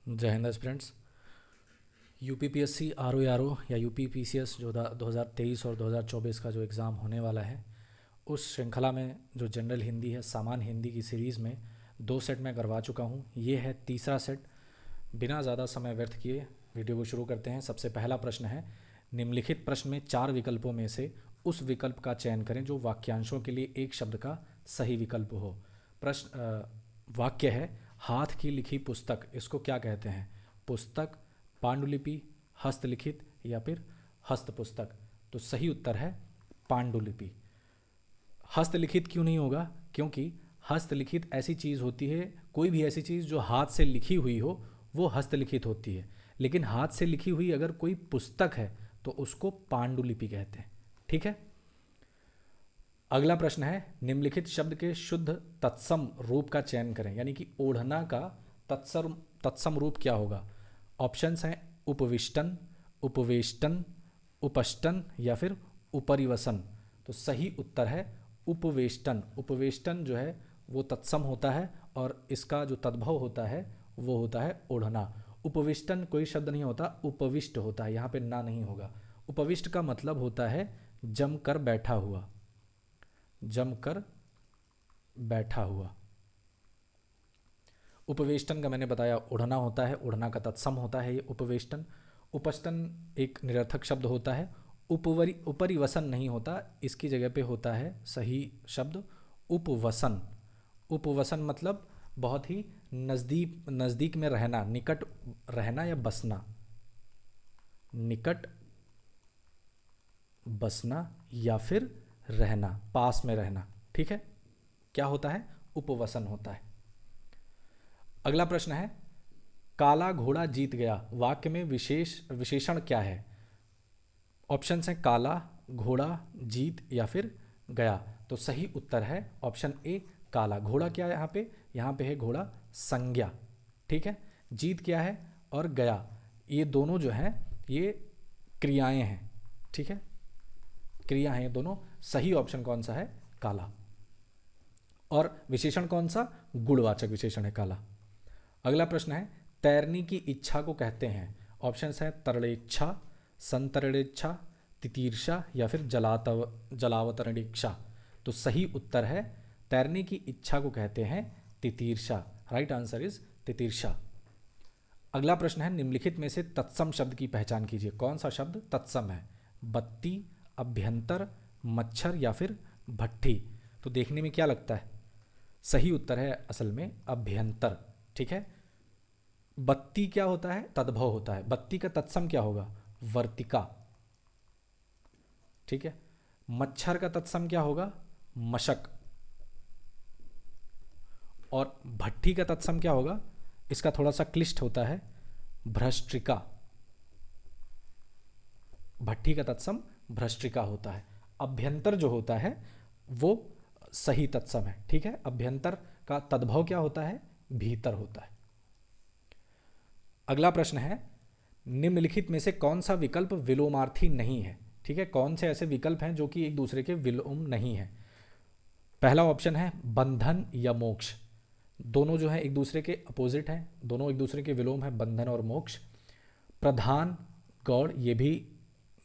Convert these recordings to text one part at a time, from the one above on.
जय Hind students. UPPSC RO या UPPCS जो 2023 और 2024 का जो एग्ज़ाम होने वाला है, उस श्रृंखला में जो जनरल हिंदी है, सामान्य हिंदी की सीरीज़ में 2 सेट मैं करवा चुका हूँ। ये है तीसरा सेट। बिना ज़्यादा समय व्यर्थ किए वीडियो को शुरू करते हैं। सबसे पहला प्रश्न है, निम्नलिखित प्रश्न में 4 विकल्पों में से उस विकल्प का चयन करें जो वाक्यांशों के लिए एक शब्द का सही विकल्प हो। वाक्य है, हाथ की लिखी पुस्तक, इसको क्या कहते हैं? पुस्तक, पांडुलिपि, हस्तलिखित या फिर हस्त पुस्तक। तो सही उत्तर है पांडुलिपि। हस्तलिखित क्यों नहीं होगा? क्योंकि हस्तलिखित ऐसी चीज़ होती है, कोई भी ऐसी चीज़ जो हाथ से लिखी हुई हो वो हस्तलिखित होती है, लेकिन हाथ से लिखी हुई अगर कोई पुस्तक है तो उसको पांडुलिपि कहते हैं। ठीक है। अगला प्रश्न है, निम्नलिखित शब्द के शुद्ध तत्सम रूप का चयन करें, यानी कि ओढ़ना का तत्सम रूप क्या होगा? ऑप्शंस हैं उपविष्टन, उपवेष्टन, उपष्टन या फिर उपरिवसन। तो सही उत्तर है उपवेष्टन। उपवेष्टन जो है वो तत्सम होता है और इसका जो तद्भव होता है वो होता है ओढ़ना। उपविष्टन कोई शब्द नहीं होता, उपविष्ट होता है, यहाँ पे ना नहीं होगा। उपविष्ट का मतलब होता है जमकर बैठा हुआ, जमकर बैठा हुआ। उपवेष्टन का मैंने बताया ओढ़ना होता है, ओढ़ना का तत्सम होता है ये उपवेष्टन। उपष्टन एक निरर्थक शब्द होता है। उपरिवसन नहीं होता, इसकी जगह पे होता है सही शब्द उपवसन। उपवसन मतलब बहुत ही नज़दीक में रहना, निकट रहना या बसना, निकट बसना या फिर रहना, पास में रहना। ठीक है, क्या होता है? उपवसन होता है। अगला प्रश्न है, काला घोड़ा जीत गया, वाक्य में विशेषण क्या है? ऑप्शंस हैं काला, घोड़ा, जीत या फिर गया। तो सही उत्तर है ऑप्शन ए काला। घोड़ा क्या है यहाँ पे? यहाँ पे है घोड़ा संज्ञा। ठीक है। जीत क्या है और गया, ये दोनों जो हैं ये क्रियाएं हैं। ठीक है, क्रिया हैं ये दोनों। सही ऑप्शन कौन सा है? काला। और विशेषण कौन सा? गुणवाचक विशेषण है काला। अगला प्रश्न है, तैरने की इच्छा को कहते हैं। ऑप्शंस हैं तरणेच्छा, संतरणेच्छा, तितीर्षा या फिर जलावतरणेच्छा। तो सही उत्तर है तैरने की इच्छा को कहते हैं तितीर्षा। राइट आंसर इज तितीर्षा। अगला प्रश्न है, निम्नलिखित में से तत्सम शब्द की पहचान कीजिए। कौन सा शब्द तत्सम है? बत्ती, अभ्यंतर, मच्छर या फिर भट्ठी। तो देखने में क्या लगता है? सही उत्तर है असल में अभ्यंतर। ठीक है। बत्ती क्या होता है? तद्भव होता है। बत्ती का तत्सम क्या होगा? वर्तिका। ठीक है। मच्छर का तत्सम क्या होगा? मशक। और भट्ठी का तत्सम क्या होगा? इसका थोड़ा सा क्लिष्ट होता है, भ्रष्टिका। भट्ठी का तत्सम भ्रष्टिका होता है। अभ्यंतर जो होता है वो सही तत्सम है। ठीक है। अभ्यंतर का तद्भव क्या होता है? भीतर होता है। अगला प्रश्न है, निम्नलिखित में से कौन सा विकल्प विलोमार्थी नहीं है? ठीक है, कौन से ऐसे विकल्प हैं जो कि एक दूसरे के विलोम नहीं है? पहला ऑप्शन है बंधन या मोक्ष। दोनों जो है एक दूसरे के अपोजिट हैं, दोनों एक दूसरे के विलोम है, बंधन और मोक्ष। प्रधान, गौड़, ये भी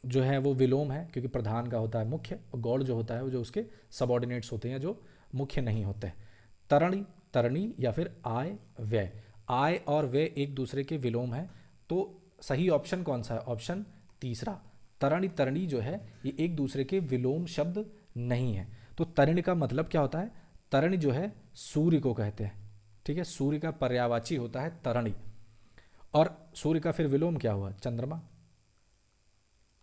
जो है वो विलोम है, क्योंकि प्रधान का होता है मुख्य और गौड़ जो होता है वो जो उसके सबऑर्डिनेट्स होते हैं जो मुख्य नहीं होते हैं। तरणी, तरणी या फिर आय, व्यय। आय और व्यय एक दूसरे के विलोम है, तो सही ऑप्शन कौन सा है? ऑप्शन तीसरा। तरणी, तरणी जो है ये एक दूसरे के विलोम शब्द नहीं है। तो तरण का मतलब क्या होता है? तरण जो है सूर्य को कहते हैं। ठीक है, सूर्य का पर्यायवाची होता है तरणि। और सूर्य का फिर विलोम क्या हुआ? चंद्रमा।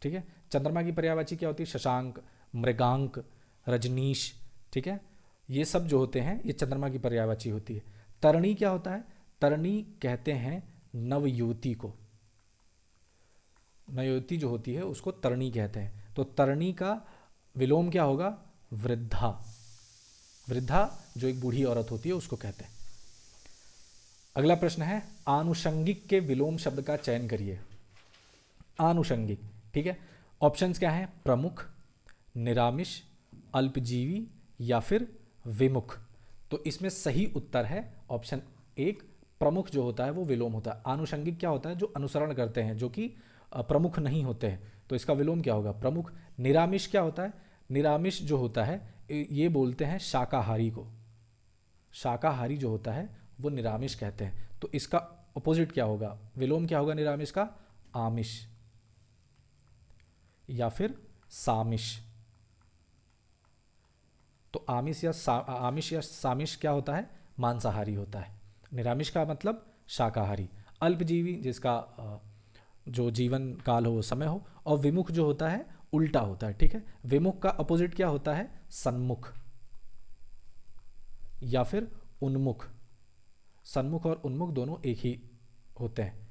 ठीक है, चंद्रमा की पर्यायवाची क्या होती है? शशांक, मृगांक, रजनीश। ठीक है, ये सब जो होते हैं ये चंद्रमा की पर्यायवाची होती है। तरणी क्या होता है? तरणी कहते हैं नवयुवती को। नवयुवती जो होती है उसको तरणी कहते हैं। तो तरणी का विलोम क्या होगा? वृद्धा। वृद्धा जो एक बूढ़ी औरत होती है उसको कहते हैं। अगला प्रश्न है, आनुषंगिक के विलोम शब्द का चयन करिए। आनुषंगिक। ठीक है, ऑप्शंस क्या हैं? प्रमुख, निरामिष, अल्पजीवी या फिर विमुख। तो इसमें सही उत्तर है ऑप्शन एक प्रमुख जो होता है वो विलोम होता है। आनुषंगिक क्या होता है? जो अनुसरण करते हैं, जो कि प्रमुख नहीं होते हैं, तो इसका विलोम क्या होगा? प्रमुख। निरामिष क्या होता है? निरामिष जो होता है ये बोलते हैं शाकाहारी को, शाकाहारी जो होता है वो निरामिष कहते हैं। तो इसका अपोजिट क्या होगा? विलोम क्या होगा निरामिष का? आमिष या फिर सामिष। तो आमिष या सामिष क्या होता है? मांसाहारी होता है। निरामिष का मतलब शाकाहारी। अल्पजीवी जिसका जो जीवन काल हो, समय हो। और विमुख जो होता है उल्टा होता है, ठीक है। विमुख का अपोजिट क्या होता है? सन्मुख या फिर उन्मुख। सन्मुख और उन्मुख दोनों एक ही होते हैं।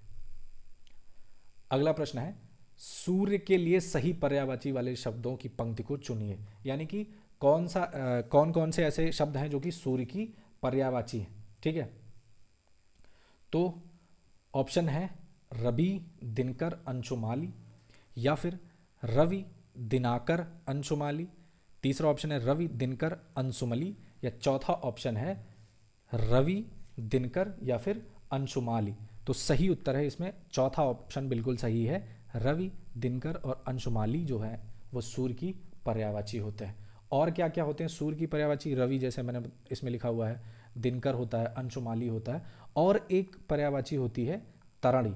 अगला प्रश्न है, सूर्य के लिए सही पर्यायवाची वाले शब्दों की पंक्ति को चुनिए। यानी कि कौन कौन से ऐसे शब्द हैं जो कि सूर्य की पर्यायवाची हैं, ठीक है। तो ऑप्शन है रवि, दिनकर, अंशुमाली, या फिर रवि, दिनाकर, अंशुमाली। तीसरा ऑप्शन है रवि, दिनकर, अंशुमली, या चौथा ऑप्शन है रवि, दिनकर या फिर अंशुमाली। तो सही उत्तर है इसमें चौथा ऑप्शन बिल्कुल सही है। रवि, दिनकर और अंशुमाली जो है वो सूर्य की पर्यायवाची होते हैं। और क्या क्या होते हैं सूर्य की पर्यायवाची? रवि जैसे मैंने इसमें लिखा हुआ है, दिनकर होता है, अंशुमाली होता है, और एक पर्यायवाची होती है तरणि।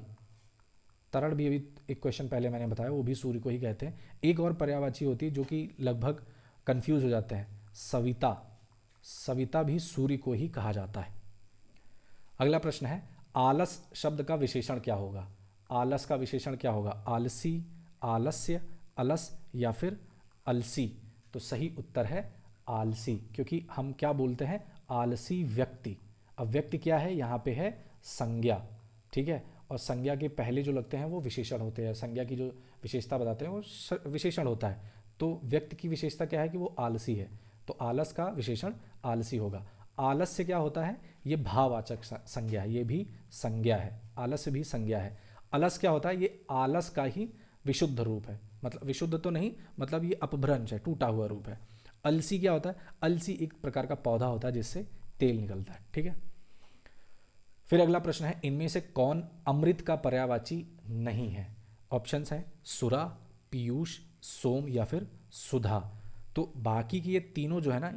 तरण भी अभी एक क्वेश्चन पहले मैंने बताया, वो भी सूर्य को ही कहते हैं। एक और पर्यायवाची होती है जो कि लगभग कंफ्यूज हो जाते हैं, सविता। सविता भी सूर्य को ही कहा जाता है। अगला प्रश्न है, आलस शब्द का विशेषण क्या होगा? आलस का विशेषण क्या होगा? आलसी, आलस्य, अलस या फिर अलसी। तो सही उत्तर है आलसी, क्योंकि हम क्या बोलते हैं? आलसी व्यक्ति। अब व्यक्ति क्या है? यहाँ पे है संज्ञा, ठीक है। और संज्ञा के पहले जो लगते हैं वो विशेषण होते हैं। संज्ञा की जो विशेषता बताते हैं वो विशेषण होता है। तो व्यक्ति की विशेषता क्या है? कि वो आलसी है। तो आलस का विशेषण आलसी होगा। आलस्य क्या होता है? ये भाववाचक संज्ञा है, ये भी संज्ञा है। आलस्य भी संज्ञा है। अलस क्या होता है? ये आलस का ही विशुद्ध रूप है, मतलब विशुद्ध तो नहीं, मतलब ये अपभ्रंश है, टूटा हुआ रूप है। अलसी क्या होता है? अलसी एक प्रकार का पौधा होता है जिससे तेल निकलता है, ठीक है। फिर अगला प्रश्न है, इनमें से कौन अमृत का पर्यायवाची नहीं है? ऑप्शंस हैं सुरा, पीयूष, सोम या फिर सुधा। तो बाकी की ये तीनों जो है ना,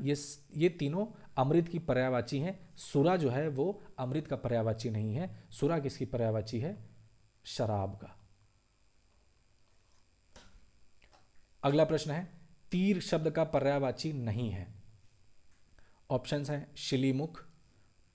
ये तीनों अमृत की पर्यायवाची हैं। सुरा जो है वो अमृत का पर्यायवाची नहीं है। सुरा किसकी पर्यायवाची है? शराब का। अगला प्रश्न है, तीर शब्द का पर्यायवाची नहीं है। ऑप्शंस हैं शिलीमुख,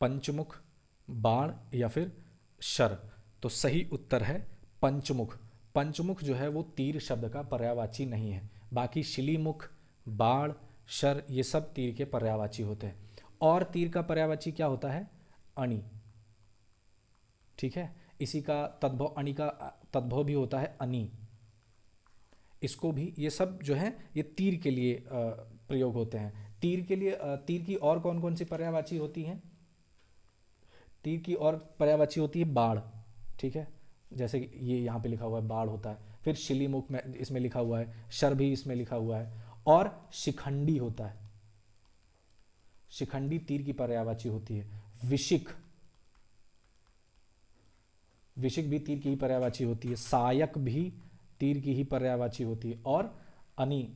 पंचमुख, बाण या फिर शर। तो सही उत्तर है पंचमुख। पंचमुख जो है वो तीर शब्द का पर्यायवाची नहीं है। बाकी शिलीमुख, बाण, शर ये सब तीर के पर्यायवाची होते हैं। और तीर का पर्यायवाची क्या होता है? अणि, ठीक है। इसी का तद्भव, अणि का तद्भव भी होता है अनि। इसको भी, ये सब जो है ये तीर के लिए प्रयोग होते हैं। तीर के लिए तीर की और कौन कौन सी पर्यायवाची होती हैं? तीर की और पर्यायवाची होती है बाण, ठीक है। जैसे कि ये यहाँ पे लिखा हुआ है बाण होता है। फिर शिलीमुख में इसमें लिखा हुआ है, शर भी इसमें लिखा हुआ है, और शिखंडी होता है। शिखंडी तीर की पर्यायवाची होती है। विशिख, विशिख भी तीर की ही पर्यायवाची होती है। सायक भी तीर की ही पर्यायवाची होती है। और अनि,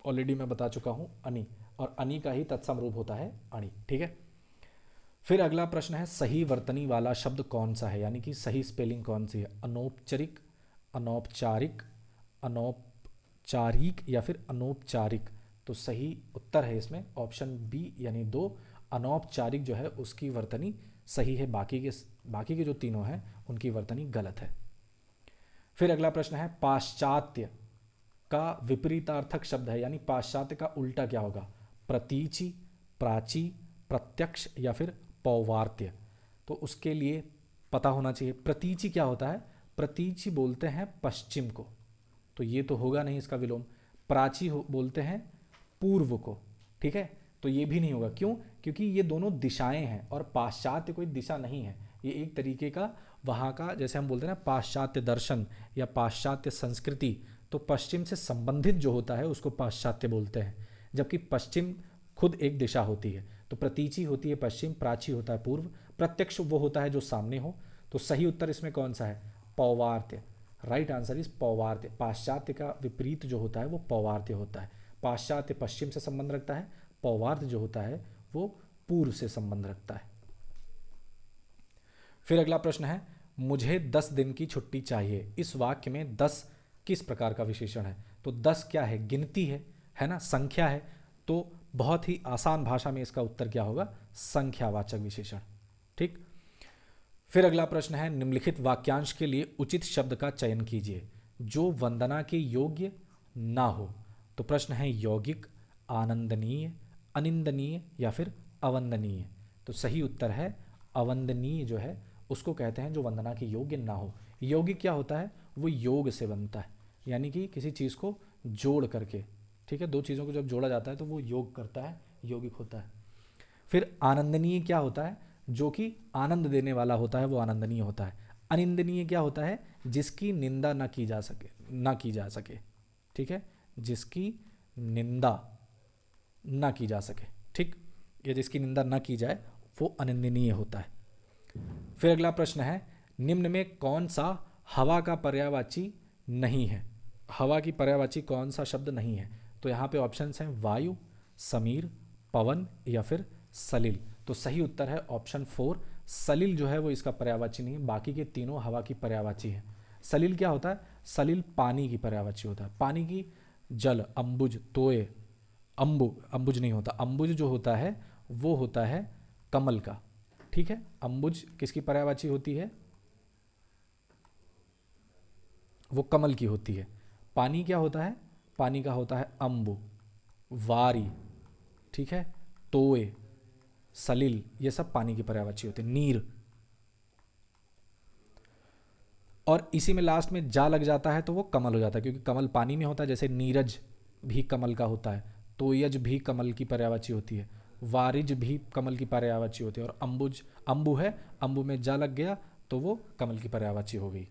ऑलरेडी मैं बता चुका हूं अनि, और अनि का ही तत्सम रूप होता है अणि, ठीक है। फिर अगला प्रश्न है, सही वर्तनी वाला शब्द कौन सा है? यानी कि सही स्पेलिंग कौन सी है? अनौपचारिक, अनौपचारिक, अनौपचारिक या फिर अनौपचारिक। तो सही उत्तर है इसमें ऑप्शन बी यानी 2, अनौपचारिक जो है उसकी वर्तनी सही है। बाकी के जो तीनों हैं उनकी वर्तनी गलत है। फिर अगला प्रश्न है, पाश्चात्य का विपरीतार्थक शब्द है, यानी पाश्चात्य का उल्टा क्या होगा? प्रतीचि, प्राची, प्रत्यक्ष या फिर पौवार्त्य। तो उसके लिए पता होना चाहिए प्रतीचि क्या होता है। प्रतीचि बोलते हैं पश्चिम को, तो ये तो होगा नहीं इसका विलोम। प्राची बोलते हैं पूर्व को, ठीक है। तो ये भी नहीं होगा, क्यों? क्योंकि ये दोनों दिशाएं हैं और पाश्चात्य कोई दिशा नहीं है। ये एक तरीके का वहाँ का, जैसे हम बोलते हैं ना पाश्चात्य दर्शन या पाश्चात्य संस्कृति, तो पश्चिम से संबंधित जो होता है उसको पाश्चात्य बोलते हैं, जबकि पश्चिम खुद एक दिशा होती है। तो तो प्रतीचि होती है पश्चिम, प्राची होता है पूर्व, प्रत्यक्ष वो होता है जो सामने हो। तो सही उत्तर इसमें कौन सा है? पौवार्त्य। राइट आंसर इज पौवार्त्य। पाश्चात्य का विपरीत जो होता है वो पौवार्त्य होता है। पाश्चात्य पश्चिम से संबंध रखता है, पौवार्त्य जो होता है वो पूर्व से संबंध रखता है। फिर अगला प्रश्न है, मुझे 10 दिन की छुट्टी चाहिए। इस वाक्य में 10 किस प्रकार का विशेषण है? तो 10 क्या है? गिनती है ना, संख्या है। तो बहुत ही आसान भाषा में इसका उत्तर क्या होगा? संख्यावाचक विशेषण। ठीक। फिर अगला प्रश्न है, निम्नलिखित वाक्यांश के लिए उचित शब्द का चयन कीजिए जो वंदना के योग्य ना हो। तो प्रश्न है यौगिक, आनंदनीय, अनिंदनीय या फिर अवंदनीय। तो सही उत्तर है अवंदनीय जो है उसको कहते हैं जो वंदना के योग्य ना हो। यौगिक क्या होता है? वो योग से बनता है, यानी कि किसी चीज़ को जोड़ करके। ठीक है, दो चीज़ों को जब जोड़ा जाता है तो वो योग करता है, यौगिक होता है। फिर आनंदनीय क्या होता है? जो कि आनंद देने वाला होता है वो आनंदनीय होता है। अनिंदनीय क्या होता है? जिसकी निंदा ना की जा सके, ना की जा सके। ठीक है, जिसकी निंदा ना की जा सके। ठीक, या जिसकी निंदा ना की जाए वो अनिंदनीय होता है। फिर अगला प्रश्न है, निम्न में कौन सा हवा का पर्यायवाची नहीं है? हवा की पर्यायवाची कौन सा शब्द नहीं है? तो यहाँ पे ऑप्शंस हैं वायु, समीर, पवन या फिर सलिल। तो सही उत्तर है ऑप्शन 4, सलिल जो है वो इसका पर्यायवाची नहीं है, बाकी के तीनों हवा की पर्यायवाची है। सलिल क्या होता है? सलिल पानी की पर्यायवाची होता है। पानी की जल, अम्बुज, तोय, अम्बुज नहीं होता। अम्बुज जो होता है वो होता है कमल का। ठीक है, अम्बुज किसकी पर्यायवाची होती है? वो कमल की होती है। पानी क्या होता है? पानी का होता है अम्बु, वारी, ठीक है, तोय, सलिल, ये सब पानी की पर्यायवाची होते हैं। नीर। और इसी में लास्ट में जा लग जाता है तो वो कमल हो जाता है, क्योंकि कमल पानी में होता है। जैसे नीरज भी कमल का होता है, तोयज भी कमल की पर्यायवाची होती है, वारिज भी कमल की पर्यायवाची होती है, और अम्बुज अम्बु है, अम्बु में जा लग गया तो वो कमल की पर्यायवाची हो गई।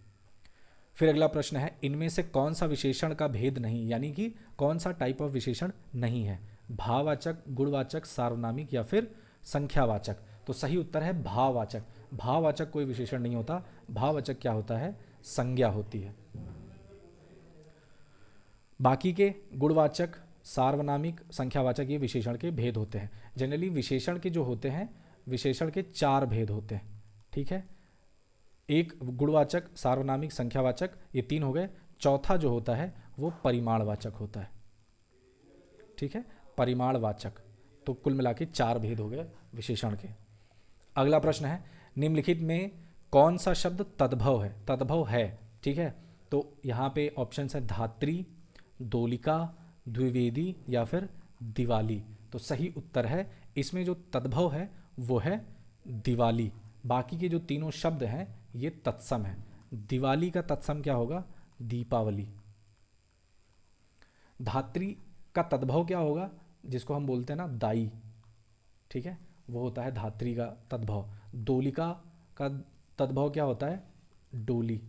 फिर अगला प्रश्न है, इनमें से कौन सा विशेषण का भेद नहीं, यानी कि कौन सा टाइप ऑफ विशेषण नहीं है? भाववाचक, गुणवाचक, सार्वनामिक या फिर संख्यावाचक। तो सही उत्तर है भाववाचक। भाववाचक कोई विशेषण नहीं होता। भाववाचक क्या होता है? संज्ञा होती है। बाकी के गुणवाचक, सार्वनामिक, संख्यावाचक ये विशेषण के भेद होते हैं। जनरली विशेषण के जो होते हैं, विशेषण के 4 भेद होते हैं। ठीक है, एक गुणवाचक, सार्वनामिक, संख्यावाचक, ये 3 हो गए। चौथा जो होता है वो परिमाणवाचक होता है। ठीक है, परिमाणवाचक। तो कुल मिला के 4 भेद हो गए विशेषण के। अगला प्रश्न है, निम्नलिखित में कौन सा शब्द तद्भव है? तद्भव है। ठीक है, तो यहाँ पे ऑप्शन है धात्री, दोलिका, द्विवेदी या फिर दिवाली। तो सही उत्तर है इसमें जो तद्भव है वो है दिवाली। बाकी के जो तीनों शब्द हैं ये तत्सम है। दिवाली का तत्सम क्या होगा? दीपावली। धात्री का तद्भव क्या होगा? जिसको हम बोलते हैं ना दाई। ठीक है, वो होता है धात्री का तद्भव। दोलिका का तद्भव क्या होता है? डोली।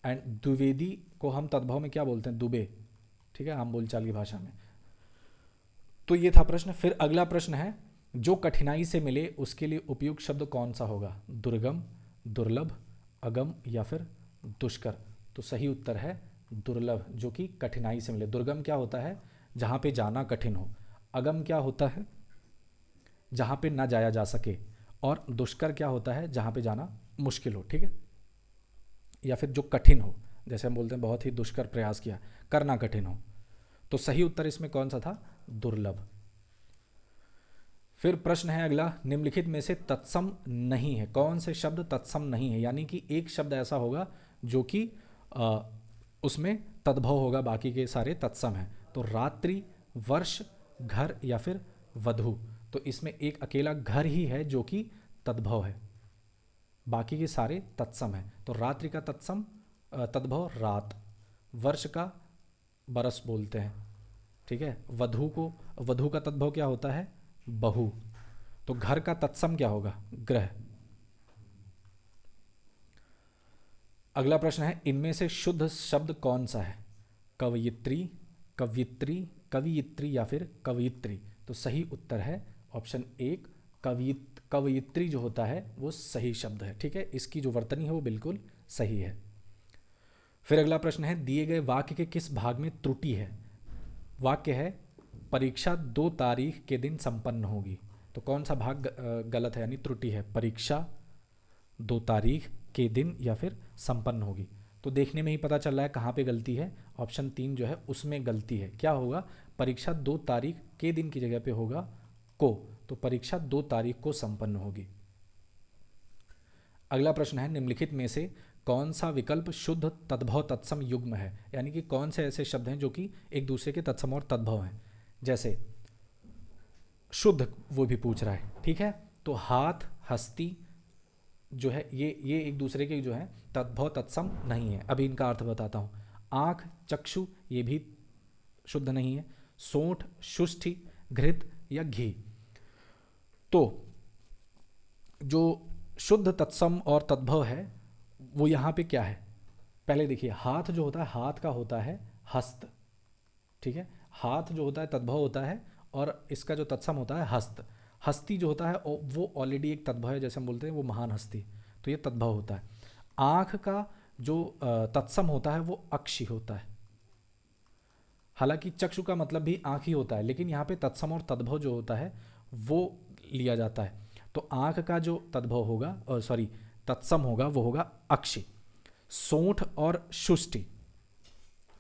एंड द्विवेदी को हम तद्भव में क्या बोलते हैं? दुबे। ठीक है, आम बोलचाल की भाषा में। तो ये था प्रश्न। फिर अगला प्रश्न है, जो कठिनाई से मिले उसके लिए उपयुक्त शब्द कौन सा होगा? दुर्गम, दुर्लभ, अगम या फिर दुष्कर। तो सही उत्तर है दुर्लभ, जो कि कठिनाई से मिले। दुर्गम क्या होता है? जहाँ पे जाना कठिन हो। अगम क्या होता है? जहाँ पे ना जाया जा सके। और दुष्कर क्या होता है? जहाँ पे जाना मुश्किल हो। ठीक है, या फिर जो कठिन हो, जैसे हम बोलते हैं बहुत ही दुष्कर प्रयास किया, करना कठिन हो। तो सही उत्तर इसमें कौन सा था? दुर्लभ। फिर प्रश्न है अगला, निम्नलिखित में से तत्सम नहीं है। कौन से शब्द तत्सम नहीं है? यानी कि एक शब्द ऐसा होगा जो कि उसमें तद्भव होगा, बाकी के सारे तत्सम हैं। तो रात्रि, वर्ष, घर या फिर वधु। तो इसमें एक अकेला घर ही है जो कि तद्भव है, बाकी के सारे तत्सम हैं। तो रात्रि का तत्सम तद्भव रात, वर्ष का बरस बोलते हैं। ठीक है, वधु का तद्भव क्या होता है? बहु। तो घर का तत्सम क्या होगा? ग्रह। अगला प्रश्न है, इनमें से शुद्ध शब्द कौन सा है? कवयित्री, कवियत्री, कवियित्री या फिर कवयित्री। तो सही उत्तर है ऑप्शन एक कवयित्री जो होता है वो सही शब्द है। ठीक है, इसकी जो वर्तनी है वो बिल्कुल सही है। फिर अगला प्रश्न है, दिए गए वाक्य के किस भाग में त्रुटि है? वाक्य है परीक्षा 2 तारीख के दिन संपन्न होगी, तो कौन सा भाग गलत है यानी त्रुटि है? परीक्षा 2 तारीख के दिन या फिर संपन्न होगी। तो देखने में ही पता चल रहा है कहाँ पे गलती है। ऑप्शन 3 जो है उसमें गलती है। क्या होगा? परीक्षा 2 तारीख के दिन की जगह पे होगा को, तो परीक्षा 2 तारीख को संपन्न होगी। अगला प्रश्न है, निम्नलिखित में से कौन सा विकल्प शुद्ध तद्भव तत्सम युग्म है? यानी कि कौन से ऐसे शब्द हैं जो कि एक दूसरे के तत्सम और तद्भव हैं? जैसे शुद्ध वो भी पूछ रहा है, ठीक है, तो हाथ हस्ती जो है ये एक दूसरे के जो है तद्भव तत्सम नहीं है। अभी इनका अर्थ बताता हूँ। आँख चक्षु ये भी शुद्ध नहीं है। सोंठ शुष्टि घृत या घी। तो जो शुद्ध तत्सम और तद्भव है वो यहाँ पे क्या है? पहले देखिए, हाथ जो होता है, हाथ का होता है हस्त, ठीक है, हाथ जो होता है तद्भव होता है, और इसका जो तत्सम होता है हस्त। हस्ती जो होता है वो ऑलरेडी एक तद्भव है, जैसे हम बोलते हैं वो महान हस्ती, तो ये तद्भव होता है। आँख का जो तत्सम होता है वो अक्षी होता है। हालांकि चक्षु का मतलब भी आँख ही होता है, लेकिन यहाँ पे तत्सम और तद्भव जो होता है वो लिया जाता है। तो आँख का जो तद्भव होगा, सॉरी तत्सम होगा, वो होगा अक्षी। सोंठ और शुष्टि,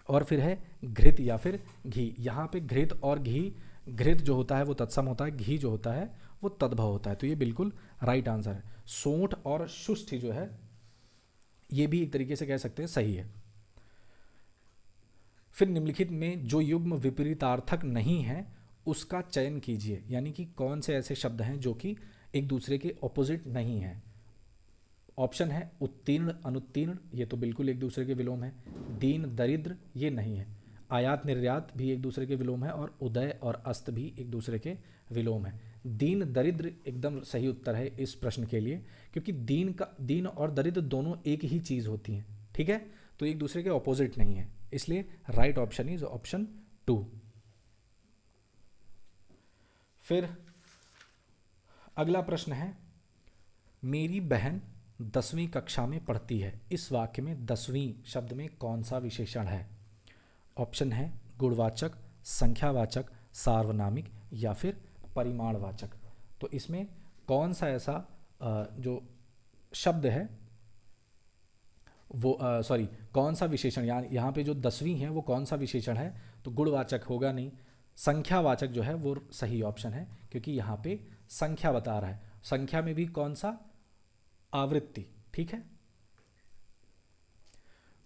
और फिर है घृत या फिर घी। यहाँ पे घृत और घी, घृत जो होता है वो तत्सम होता है, घी जो होता है वो तद्भव होता है। तो ये बिल्कुल राइट आंसर है। सोंठ और शुष्टि जो है ये भी एक तरीके से कह सकते हैं सही है। फिर निम्नलिखित में जो युग्म विपरीतार्थक नहीं है उसका चयन कीजिए। यानी कि कौन से ऐसे शब्द हैं जो कि एक दूसरे के ऑपोजिट नहीं हैं। ऑप्शन है उत्तीर्ण अनुत्तीर्ण, ये तो बिल्कुल एक दूसरे के विलोम है। दीन दरिद्र ये नहीं है। आयात निर्यात भी एक दूसरे के विलोम है, और उदय और अस्त भी एक दूसरे के विलोम है। दीन दरिद्र एकदम सही उत्तर है इस प्रश्न के लिए, क्योंकि दीन और दरिद्र दोनों एक ही चीज़ होती हैं, ठीक है, तो एक दूसरे के ऑपोजिट नहीं है, इसलिए राइट ऑप्शन इज ऑप्शन 2। फिर अगला प्रश्न है, मेरी बहन 10वीं कक्षा में पढ़ती है। इस वाक्य में 10वीं शब्द में कौन सा विशेषण है? ऑप्शन है गुणवाचक, संख्यावाचक, सार्वनामिक या फिर परिमाणवाचक। तो इसमें कौन सा ऐसा जो शब्द है वो सॉरी कौन सा विशेषण, यहाँ पे जो 10वीं है वो कौन सा विशेषण है? तो गुणवाचक होगा नहीं। संख्यावाचक जो है वो सही ऑप्शन है, क्योंकि यहाँ पे संख्या बता रहा है। संख्या में भी कौन सा? आवृत्ति, ठीक है।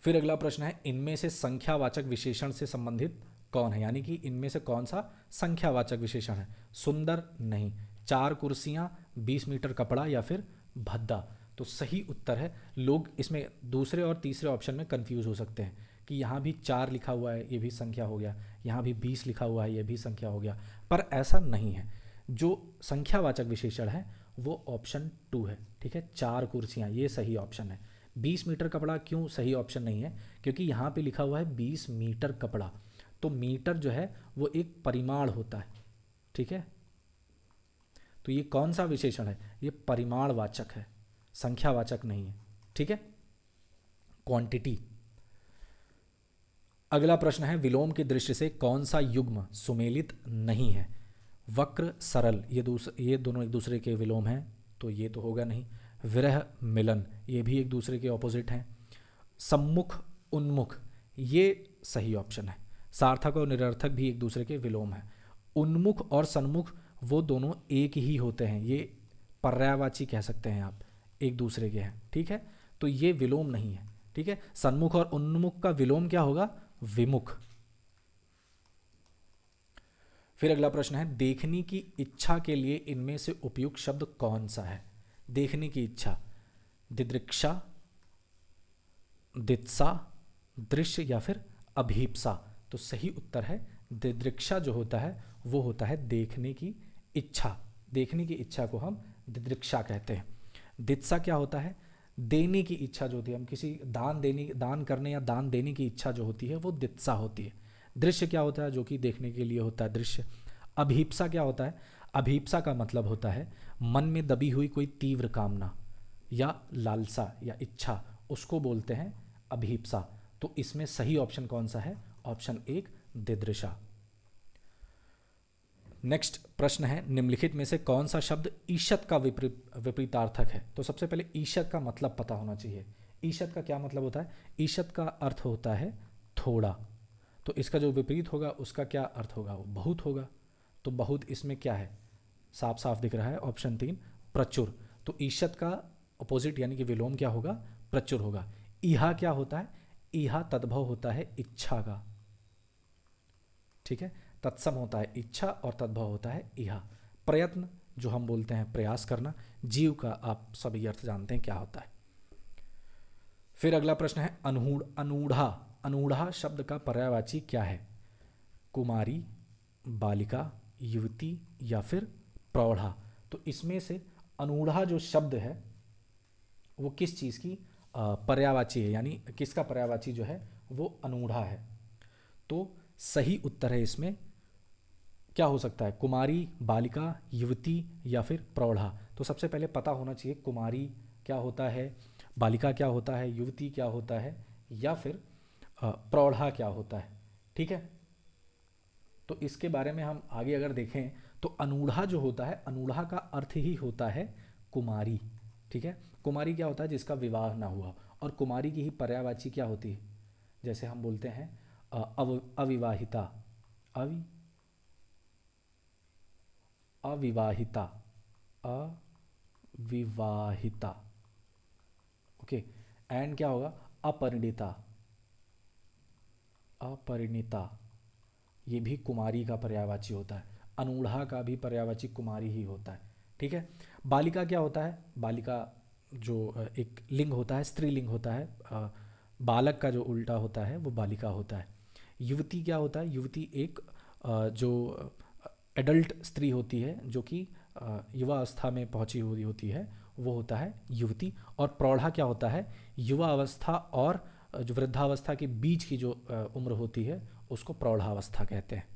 फिर अगला प्रश्न है, इनमें से संख्यावाचक विशेषण से संबंधित कौन है? यानी कि इनमें से कौन सा संख्यावाचक विशेषण है? सुंदर नहीं, 4 कुर्सियां, 20 मीटर कपड़ा या फिर भद्दा। तो सही उत्तर है। लोग इसमें दूसरे और तीसरे ऑप्शन में कंफ्यूज हो सकते हैं कि यहाँ भी 4 लिखा हुआ है ये भी संख्या हो गया, यहाँ भी 20 लिखा हुआ है ये भी संख्या हो गया, पर ऐसा नहीं है। जो संख्यावाचक विशेषण है वो ऑप्शन 2 है, ठीक है, 4 कुर्सियाँ ये सही ऑप्शन है। 20 मीटर कपड़ा क्यों सही ऑप्शन नहीं है? क्योंकि यहाँ पे लिखा हुआ है 20 मीटर कपड़ा, तो मीटर जो है वो एक परिमाण होता है, ठीक है, तो ये कौन सा विशेषण है? ये परिमाणवाचक है, संख्यावाचक नहीं है, ठीक है, क्वांटिटी। अगला प्रश्न है, विलोम की दृष्टि से कौन सा युग्म सुमेलित नहीं है? वक्र सरल ये दोनों एक दूसरे के विलोम हैं, तो ये तो होगा नहीं। विरह मिलन ये भी एक दूसरे के ऑपोजिट हैं। सम्मुख उन्मुख ये सही ऑप्शन है। सार्थक और निरर्थक भी एक दूसरे के विलोम हैं। उन्मुख और सन्मुख वो दोनों एक ही होते हैं, ये पर्यायवाची कह सकते हैं आप, एक दूसरे के हैं, ठीक है, तो ये विलोम नहीं है, ठीक है। सन्मुख और उन्मुख का विलोम क्या होगा? विमुख। फिर अगला प्रश्न है, देखने की इच्छा के लिए इनमें से उपयुक्त शब्द कौन सा है? देखने की इच्छा, दिदृक्षा, दित्सा, दृश्य या फिर अभीप्सा। तो सही उत्तर है दिदृक्षा जो होता है वो होता है देखने की इच्छा। देखने की इच्छा को हम दिदृक्षा कहते हैं। दित्सा क्या होता है? देने की इच्छा जो होती है, हम किसी दान करने या दान देने की इच्छा जो होती है वो दित्सा होती है। दृश्य क्या होता है? जो कि देखने के लिए होता है, दृश्य। अभीप्सा क्या होता है? अभीप्सा का मतलब होता है मन में दबी हुई कोई तीव्र कामना या लालसा या इच्छा, उसको बोलते हैं अभीप्सा। तो इसमें सही ऑप्शन कौन सा है? ऑप्शन 1 दिदृशा। नेक्स्ट प्रश्न है, निम्नलिखित में से कौन सा शब्द ईषत् का विपरीतार्थक है? तो सबसे पहले ईषत् का मतलब पता होना चाहिए। ईषत् का क्या मतलब होता है? ईषत् का अर्थ होता है थोड़ा, तो इसका जो विपरीत होगा उसका क्या अर्थ होगा? वो बहुत होगा। तो बहुत इसमें क्या है? साफ साफ दिख रहा है, ऑप्शन 3 प्रचुर। तो ईषत् का अपोजिट यानी कि विलोम क्या होगा? प्रचुर होगा। ईहा क्या होता है? ईहा तद्भव होता है इच्छा का, ठीक है, तत्सम होता है इच्छा और तद्भव होता है ईहा। प्रयत्न जो हम बोलते हैं प्रयास करना, जीव का आप सभी अर्थ जानते हैं क्या होता है। फिर अगला प्रश्न है अनूढ़ अनूढ़ा। अनूढ़ा शब्द का पर्यायवाची क्या है? कुमारी, बालिका, युवती या फिर प्रौढ़ा। तो इसमें से अनूढ़ा जो शब्द है वो किस चीज़ की पर्यायवाची है, यानी किसका पर्यायवाची जो है वो अनूढ़ा है? तो सही उत्तर है इसमें क्या हो सकता है? कुमारी, बालिका, युवती या फिर प्रौढ़ा। तो सबसे पहले पता होना चाहिए कुमारी क्या होता है, बालिका क्या होता है, युवती क्या होता है या फिर प्रौढ़ा क्या होता है, ठीक है। तो इसके बारे में हम आगे अगर देखें तो अनूढ़ा जो होता है, अनूढ़ा का अर्थ ही होता है कुमारी, ठीक है। कुमारी क्या होता है? जिसका विवाह ना हुआ। और कुमारी की ही पर्यायवाची क्या होती है? जैसे हम बोलते हैं अविवाहिता, अविवाहिता, अविवाहिता, ओके। एंड क्या होगा? अपरिणीता, अपरिणीता, ये भी कुमारी का पर्यायवाची होता है। अनूढ़ा का भी पर्यायवाची कुमारी ही होता है, ठीक है। बालिका क्या होता है? बालिका जो एक लिंग होता है, स्त्रीलिंग होता है। बालक का जो उल्टा होता है वो बालिका होता है। युवती क्या होता है? युवती एक जो एडल्ट स्त्री होती है, जो कि युवा अवस्था में पहुंची हुई होती है, वो होता है युवती। और प्रौढ़ा क्या होता है? युवा अवस्था और जो वृद्धावस्था के बीच की जो उम्र होती है उसको प्रौढ़ावस्था कहते हैं।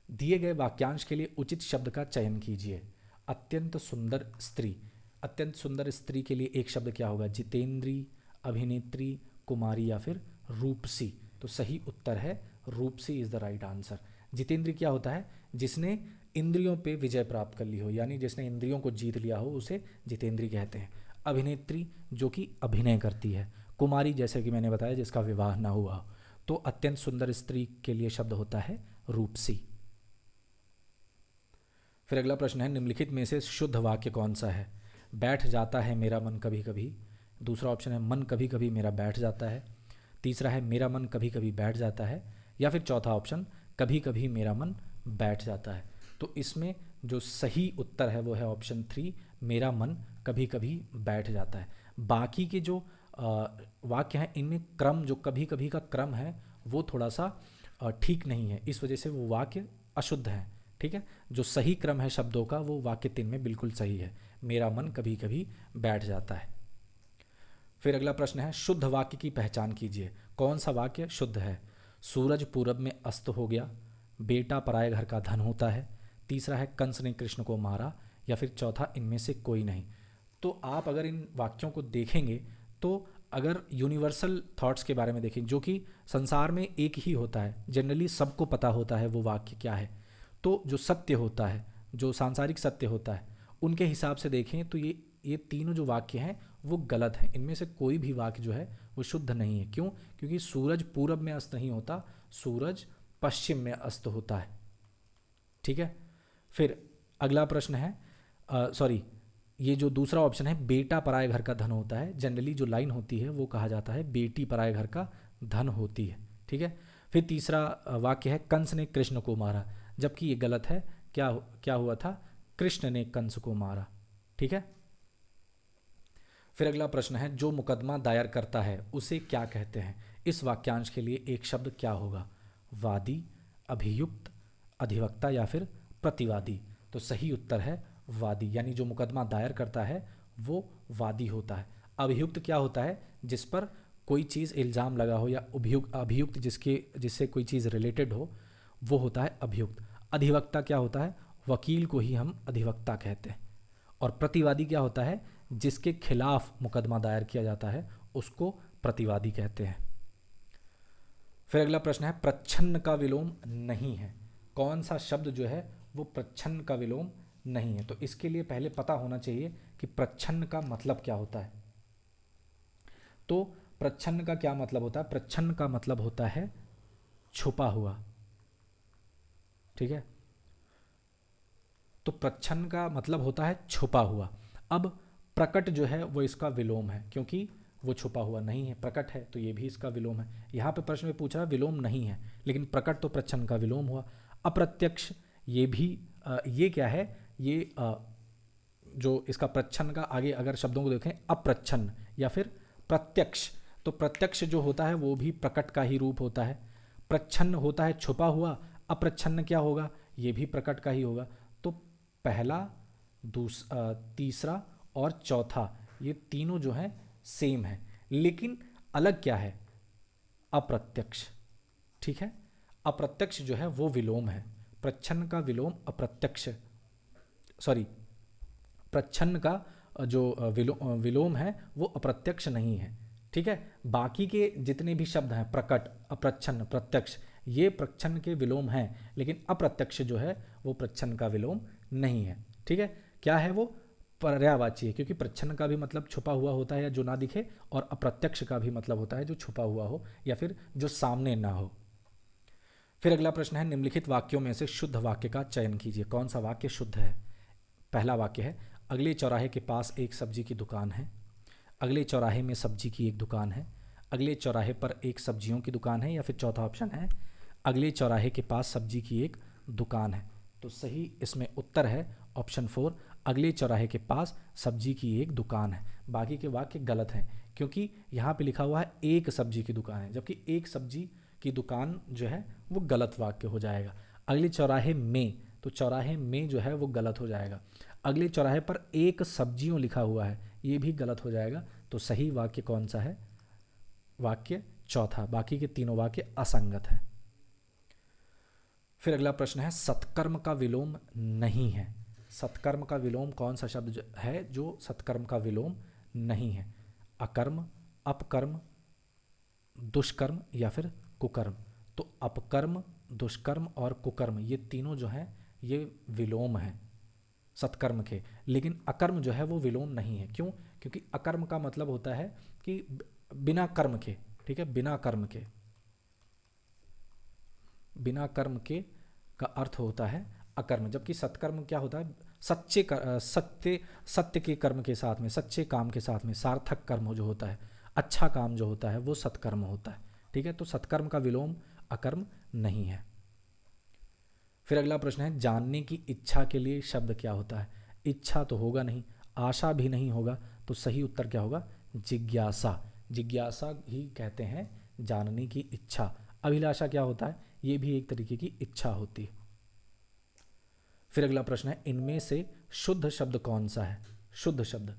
दिए गए वाक्यांश के लिए उचित शब्द का चयन कीजिए। अत्यंत सुंदर स्त्री, अत्यंत सुंदर स्त्री के लिए एक शब्द क्या होगा? जितेंद्री, अभिनेत्री, कुमारी या फिर रूपसी। तो सही उत्तर है रूपसी इज द राइट आंसर। जितेंद्री क्या होता है? जिसने इंद्रियों पे विजय प्राप्त कर ली हो, यानी जिसने इंद्रियों को जीत लिया हो उसे जितेंद्री कहते हैं। अभिनेत्री जो कि अभिनय करती है। कुमारी जैसे कि मैंने बताया जिसका विवाह ना हुआ हो। तो अत्यंत सुंदर स्त्री के लिए शब्द होता है रूपसी। फिर अगला प्रश्न है, निम्नलिखित में से शुद्ध वाक्य कौन सा है? बैठ जाता है मेरा मन कभी कभी। दूसरा ऑप्शन है मन कभी कभी मेरा बैठ जाता है। तीसरा है मेरा मन कभी कभी बैठ जाता है। या फिर चौथा ऑप्शन कभी कभी मेरा मन बैठ जाता है। तो इसमें जो सही उत्तर है वो है ऑप्शन 3, मेरा मन कभी कभी बैठ जाता है। बाकी के जो वाक्य हैं इनमें क्रम, जो कभी कभी का क्रम है वो थोड़ा सा ठीक नहीं है, इस वजह से वो वाक्य अशुद्ध है, ठीक है। जो सही क्रम है शब्दों का वो वाक्य 3 में बिल्कुल सही है, मेरा मन कभी कभी बैठ जाता है। फिर अगला प्रश्न है, शुद्ध वाक्य की पहचान कीजिए। कौन सा वाक्य शुद्ध है? सूरज पूरब में अस्त हो गया, बेटा पराये घर का धन होता है। तीसरा है कंस ने कृष्ण को मारा। या फिर चौथा इनमें से कोई नहीं। तो आप अगर इन वाक्यों को देखेंगे तो अगर यूनिवर्सल थॉट्स के बारे में देखें, जो कि संसार में एक ही होता है, जनरली सबको पता होता है वो वाक्य क्या है, तो जो सत्य होता है, जो सांसारिक सत्य होता है, उनके हिसाब से देखें तो ये तीनों जो वाक्य हैं वो गलत हैं। इनमें से कोई भी वाक्य जो है वो शुद्ध नहीं है। क्यों? क्योंकि सूरज पूरब में अस्त नहीं होता, सूरज पश्चिम में अस्त होता है, ठीक है। फिर अगला प्रश्न है, सॉरी, ये जो दूसरा ऑप्शन है बेटा पराये घर का धन होता है, जनरली जो लाइन होती है वो कहा जाता है बेटी पराये घर का धन होती है, ठीक है। फिर तीसरा वाक्य है कंस ने कृष्ण को मारा, जबकि ये गलत है। क्या हुआ था? कृष्ण ने कंस को मारा, ठीक है। फिर अगला प्रश्न है, जो मुकदमा दायर करता है उसे क्या कहते हैं? इस वाक्यांश के लिए एक शब्द क्या होगा? वादी, अभियुक्त, अधिवक्ता या फिर प्रतिवादी। तो सही उत्तर है वादी, यानी जो मुकदमा दायर करता है वो वादी होता है। अभियुक्त क्या होता है? जिस पर कोई चीज़ इल्ज़ाम लगा हो या अभियुक्त जिससे कोई चीज़ रिलेटेड हो, वो होता है अभियुक्त। अधिवक्ता क्या होता है? वकील को ही हम अधिवक्ता कहते हैं। और प्रतिवादी क्या होता है, जिसके खिलाफ मुकदमा दायर किया जाता है उसको प्रतिवादी कहते हैं। फिर अगला प्रश्न है प्रच्छन्न का विलोम नहीं है। कौन सा शब्द जो है वो प्रच्छन्न का विलोम नहीं है? तो इसके लिए पहले पता होना चाहिए कि प्रच्छन्न का मतलब क्या होता है। तो प्रच्छन्न का क्या मतलब होता है? प्रच्छन्न का मतलब होता है छुपा हुआ, ठीक है। तो प्रच्छन्न का मतलब होता है छुपा हुआ। अब प्रकट जो है वो इसका विलोम है, क्योंकि वो छुपा हुआ नहीं है, प्रकट है तो ये भी इसका विलोम है। यहाँ पे प्रश्न में पूछ रहा है विलोम नहीं है, लेकिन प्रकट तो प्रच्छन्न का विलोम हुआ। अप्रत्यक्ष ये भी ये क्या है, ये जो इसका प्रच्छन्न का आगे अगर शब्दों को देखें, अप्रच्छन्न या फिर प्रत्यक्ष, तो प्रत्यक्ष जो होता है वो भी प्रकट का ही रूप होता है। प्रच्छन्न होता है छुपा हुआ, अप्रच्छन्न क्या होगा, ये भी प्रकट का ही होगा। तो पहला, तीसरा और चौथा ये तीनों जो है सेम है, लेकिन अलग क्या है, अप्रत्यक्ष, ठीक है। अप्रत्यक्ष जो है वो विलोम है, प्रच्छन्न का विलोम अप्रत्यक्ष, सॉरी, प्रच्छन्न का जो विलोम है वो अप्रत्यक्ष नहीं है, ठीक है। बाकी के जितने भी शब्द हैं, प्रकट, अप्रच्छन्न, प्रत्यक्ष, ये प्रच्छन्न के विलोम हैं, लेकिन अप्रत्यक्ष जो है वो प्रच्छन्न का विलोम नहीं है, ठीक है। क्या है वो, पर्यायवाची है, क्योंकि प्रच्छन्न का भी मतलब छुपा हुआ होता है या जो ना दिखे, और अप्रत्यक्ष का भी मतलब होता है जो छुपा हुआ हो या फिर जो सामने ना हो। फिर अगला प्रश्न है निम्नलिखित वाक्यों में से शुद्ध वाक्य का चयन कीजिए। कौन सा वाक्य शुद्ध है? पहला वाक्य है अगले चौराहे के पास एक सब्जी की दुकान है। अगले चौराहे में सब्जी की एक दुकान है। अगले चौराहे पर एक सब्जियों की दुकान है, या फिर चौथा ऑप्शन है अगले चौराहे के पास सब्जी की एक दुकान है। तो सही इसमें उत्तर है ऑप्शन 4, अगले चौराहे के पास सब्जी की एक दुकान है। बाकी के वाक्य गलत हैं, क्योंकि यहाँ पे लिखा हुआ है एक सब्जी की दुकान है, जबकि एक सब्जी की दुकान जो है वो गलत वाक्य हो जाएगा। अगले चौराहे में, तो चौराहे में जो है वो गलत हो जाएगा। अगले चौराहे पर एक सब्जियों लिखा हुआ है, ये भी गलत हो जाएगा। तो सही वाक्य कौन सा है? वाक्य चौथा, बाकी के तीनों वाक्य असंगत हैं। फिर अगला प्रश्न है सत्कर्म का विलोम नहीं है। सत्कर्म का विलोम कौन सा शब्द है जो सत्कर्म का विलोम नहीं है? अकर्म, अपकर्म, दुष्कर्म या फिर कुकर्म? तो अपकर्म, दुष्कर्म और कुकर्म ये तीनों जो हैं ये विलोम हैं सत्कर्म के, लेकिन अकर्म जो है वो विलोम नहीं है। क्यों? क्योंकि अकर्म का मतलब होता है कि बिना कर्म के, ठीक है, बिना कर्म के, बिना कर्म के का अर्थ होता है अकर्म, जबकि सत्कर्म क्या होता है, सत्य के कर्म के साथ में, सच्चे काम के साथ में, सार्थक कर्म जो होता है, अच्छा काम जो होता है वो सत्कर्म होता है, ठीक है। तो सत्कर्म का विलोम अकर्म नहीं है। फिर अगला प्रश्न है जानने की इच्छा के लिए शब्द क्या होता है? इच्छा तो होगा नहीं, आशा भी नहीं होगा, तो सही उत्तर क्या होगा? जिज्ञासा। जिज्ञासा ही कहते हैं जानने की इच्छा। अभिलाषा क्या होता है? ये भी एक तरीके की इच्छा होती है। फिर अगला प्रश्न है इनमें से शुद्ध शब्द कौन सा है? शुद्ध शब्द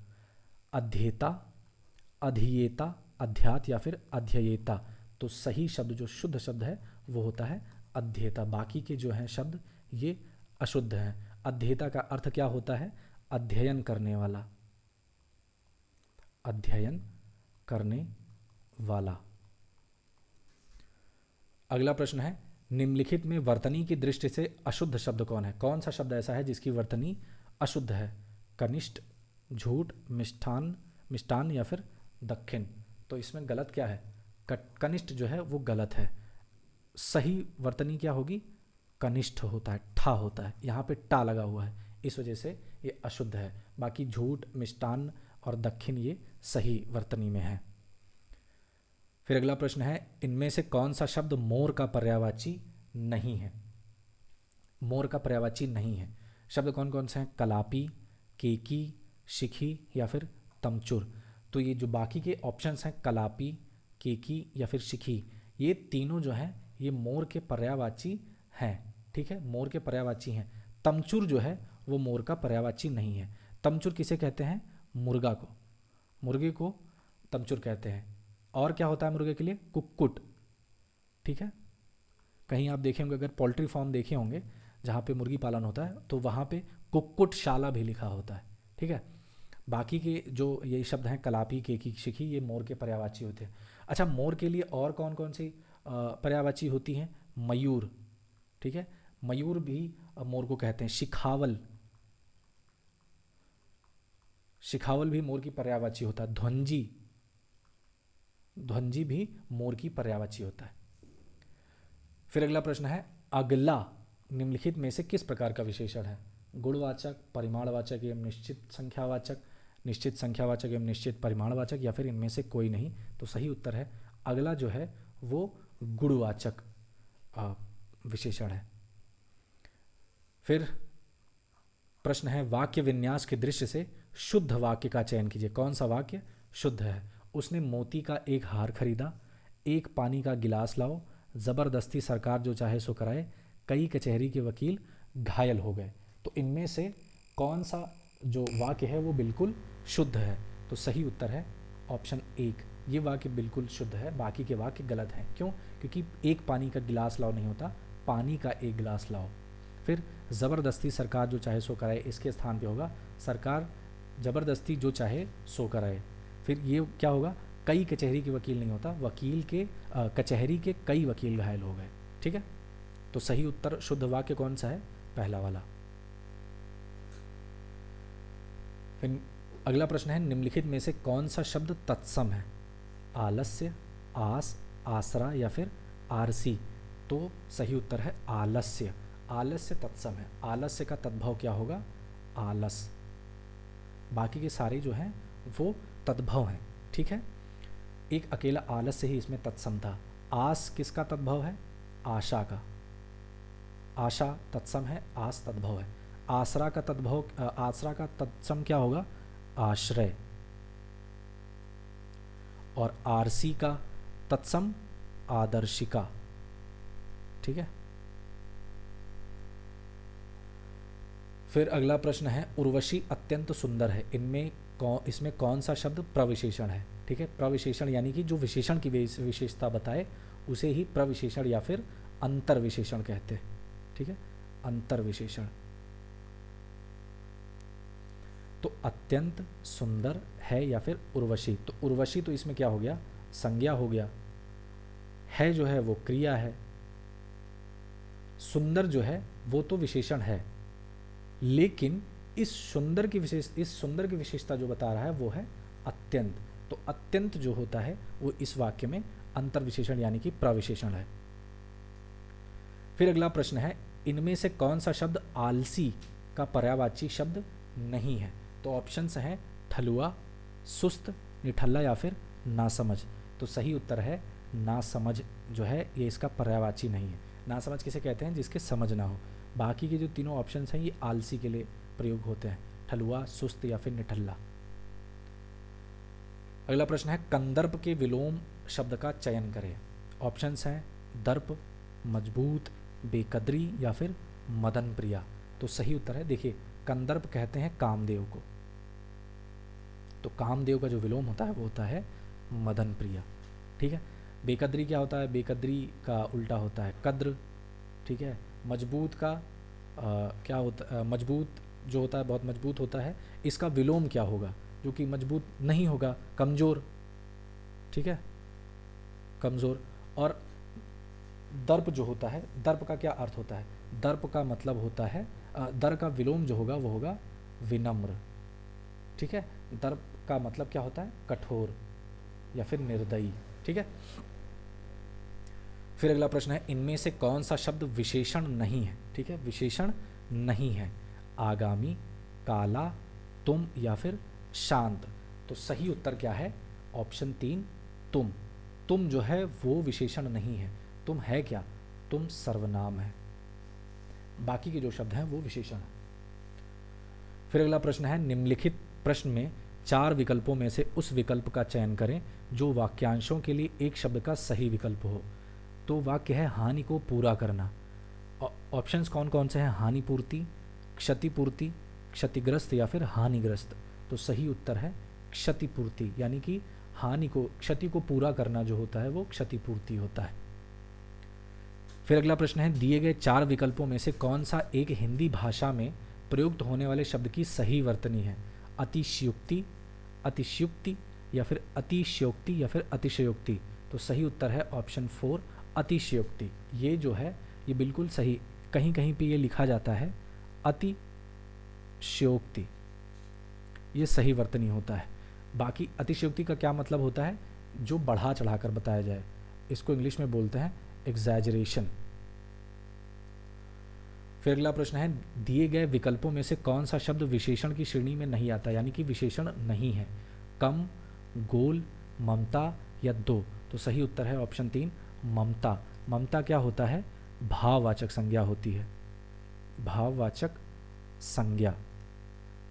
अध्येता, अधियेता, अध्यात या फिर अध्ययेता? तो सही शब्द जो शुद्ध शब्द है वो होता है अध्येता। बाकी के जो हैं शब्द ये अशुद्ध हैं। अध्येता का अर्थ क्या होता है? अध्ययन करने वाला, अध्ययन करने वाला। अगला प्रश्न है निम्नलिखित में वर्तनी की दृष्टि से अशुद्ध शब्द कौन है? कौन सा शब्द ऐसा है जिसकी वर्तनी अशुद्ध है? कनिष्ठ, झूठ, मिष्ठान, मिष्टान या फिर दक्षिण? तो इसमें गलत क्या है? कनिष्ठ जो है वो गलत है। सही वर्तनी क्या होगी? कनिष्ठ होता है, ठा होता है, यहाँ पे टा लगा हुआ है, इस वजह से ये अशुद्ध है। बाकी झूठ, मिष्टान और दक्षिण ये सही वर्तनी में है। फिर अगला प्रश्न है इनमें से कौन सा शब्द मोर का पर्यायवाची नहीं है? मोर का पर्यायवाची नहीं है। शब्द कौन कौन से हैं? कलापी, केकी, शिखी या फिर तमचुर? तो ये जो बाकी के ऑप्शंस हैं कलापी, केकी या फिर शिखी, ये तीनों जो हैं ये मोर के पर्यायवाची हैं, ठीक है, मोर के पर्यायवाची हैं। तमचुर जो है वो मोर का पर्यायवाची नहीं है। तमचुर किसे कहते हैं? मुर्गा को, मुर्गे को तमचुर कहते हैं। और क्या होता है मुर्गे के लिए? कुक्कुट, ठीक है। कहीं आप देखे होंगे, अगर पोल्ट्री फार्म देखे होंगे जहाँ पे मुर्गी पालन होता है, तो वहाँ पे कुक्कुटशाला भी लिखा होता है। ठीक है, बाकी के जो ये शब्द हैं कलापी, केकी, शिखी, ये मोर के पर्यायवाची होते हैं। अच्छा, मोर के लिए और कौन कौन सी पर्यायवाची होती हैं? मयूर, ठीक है, मयूर भी मोर को कहते हैं। शिखावल, शिखावल भी मोर की पर्यायवाची होता है। ध्वंजी, ध्वंजी भी मोर की पर्यायवाची होता है। फिर अगला प्रश्न है, अगला निम्नलिखित में से किस प्रकार का विशेषण है? गुणवाचक, परिमाणवाचक एवं निश्चित संख्यावाचक, निश्चित संख्यावाचक एवं निश्चित परिमाणवाचक, या फिर इनमें से कोई नहीं? तो सही उत्तर है अगला जो है वो गुणवाचक विशेषण है। फिर प्रश्न है, वाक्य विन्यास के दृश्य से शुद्ध वाक्य का चयन कीजिए। कौन सा वाक्य शुद्ध है? उसने मोती का एक हार खरीदा, एक पानी का गिलास लाओ, ज़बरदस्ती सरकार जो चाहे सो कराए, कई कचहरी के वकील घायल हो गए। तो इनमें से कौन सा जो वाक्य है वो बिल्कुल शुद्ध है? तो सही उत्तर है ऑप्शन 1, ये वाक्य बिल्कुल शुद्ध है, बाकी के वाक्य गलत हैं। क्यों? क्योंकि एक पानी का गिलास लाओ नहीं होता, पानी का एक गिलास लाओ। फिर ज़बरदस्ती सरकार जो चाहे सो कराए, इसके स्थान पे होगा सरकार ज़बरदस्ती जो चाहे सो कराए। फिर ये क्या होगा? कई कचहरी के वकील नहीं होता, वकील के कचहरी के कई वकील घायल हो गए। ठीक है, तो सही उत्तर शुद्ध वाक्य कौन सा है? पहला वाला। फिर अगला प्रश्न है, निम्नलिखित में से कौन सा शब्द तत्सम है? आलस्य, आस, आसरा या फिर आरसी? तो सही उत्तर है आलस्य। आलस्य तत्सम है। आलस्य का तद्भव क्या होगा? आलस। बाकी के सारे जो हैं वो तद्भव हैं। ठीक है, एक अकेला आलस्य ही इसमें तत्सम था। आस किसका तद्भव है? आशा का। आशा तत्सम है, आस तद्भव है। आसरा का तद्भव, आसरा का तत्सम क्या होगा? आश्रय। और आरसी का तत्सम आदर्शिका। ठीक है, फिर अगला प्रश्न है, उर्वशी अत्यंत सुंदर है, इसमें कौन सा शब्द प्रविशेषण है? ठीक है, प्रविशेषण यानी कि जो विशेषण की विशेषता बताए उसे ही प्रविशेषण या फिर अंतर विशेषण कहते हैं। ठीक है, अंतर विशेषण। तो अत्यंत सुंदर है या फिर उर्वशी? तो उर्वशी तो इसमें क्या हो गया? संज्ञा हो गया। है जो है वो क्रिया है। सुंदर जो है वो तो विशेषण है, लेकिन इस सुंदर की विशेषता जो बता रहा है वो है अत्यंत। तो अत्यंत जो होता है वो इस वाक्य में अंतर विशेषण यानी कि प्रविशेषण है। फिर अगला प्रश्न है, इनमें से कौन सा शब्द आलसी का पर्यायवाची शब्द नहीं है? तो ऑप्शंस हैं ठलुआ, सुस्त, निठल्ला या फिर नासमझ। तो सही उत्तर है नासमझ जो है ये इसका पर्यायवाची नहीं है। नासमझ किसे कहते हैं? जिसके समझ ना हो। बाकी के जो तीनों ऑप्शंस हैं ये आलसी के लिए प्रयोग होते हैं, ठलुआ, सुस्त या फिर निठल्ला। अगला प्रश्न है, कंदर्प के विलोम शब्द का चयन करें। ऑप्शंस हैं दर्प, मजबूत, बेकदरी या फिर मदन प्रिया। तो सही उत्तर है, देखिए कंदर्प कहते हैं कामदेव को, तो कामदेव का जो विलोम होता है वो होता है मदन प्रिया। ठीक है, बेकदरी क्या होता है? बेकदरी का उल्टा होता है कद्र। ठीक है, मजबूत का क्या होता? मजबूत जो होता है बहुत मजबूत होता है, इसका विलोम क्या होगा? जो कि मजबूत नहीं होगा, कमज़ोर। ठीक है, कमज़ोर। और दर्प जो होता है, दर्प का क्या अर्थ होता है? दर्प का मतलब होता है दर का विलोम जो होगा वो होगा विनम्र। ठीक है, दर्प का मतलब क्या होता है? कठोर या फिर निर्दयी। ठीक है, फिर अगला प्रश्न है, इनमें से कौन सा शब्द विशेषण नहीं है? ठीक है, विशेषण नहीं है। आगामी, काला, तुम या फिर शांत। तो सही उत्तर क्या है? ऑप्शन 3, तुम। तुम जो है वो विशेषण नहीं है। तुम है क्या? तुम सर्वनाम है। बाकी के जो शब्द हैं वो विशेषण है। फिर अगला प्रश्न है, निम्नलिखित प्रश्न में 4 विकल्पों में से उस विकल्प का चयन करें जो वाक्यांशों के लिए एक शब्द का सही विकल्प हो। तो वाक्य है हानि को पूरा करना। ऑप्शंस कौन कौन से हैं? हानिपूर्ति, क्षतिपूर्ति, क्षतिग्रस्त या फिर हानिग्रस्त। तो सही उत्तर है क्षतिपूर्ति, यानी कि क्षति को पूरा करना जो होता है वो क्षतिपूर्ति होता है। फिर अगला प्रश्न है, दिए गए 4 विकल्पों में से कौन सा एक हिंदी भाषा में प्रयुक्त होने वाले शब्द की सही वर्तनी है? अतिशयोक्ति, अतिशयोक्ति या फिर अतिशयोक्ति या फिर अतिशयोक्ति। तो सही उत्तर है ऑप्शन 4 अतिशयोक्ति। ये जो है ये बिल्कुल सही, कहीं कहीं पे ये लिखा जाता है अतिशयोक्ति, ये सही वर्तनी होता है। बाकी अतिशयोक्ति का क्या मतलब होता है? जो बढ़ा चढ़ाकर बताया जाए, इसको इंग्लिश में बोलते हैं एग्जैजरेशन। फिर अगला प्रश्न है, दिए गए विकल्पों में से कौन सा शब्द विशेषण की श्रेणी में नहीं आता, यानी कि विशेषण नहीं है? कम, गोल, ममता या दो। तो सही उत्तर है ऑप्शन 3 ममता। ममता क्या होता है? भाववाचक संज्ञा होती है, भाववाचक संज्ञा।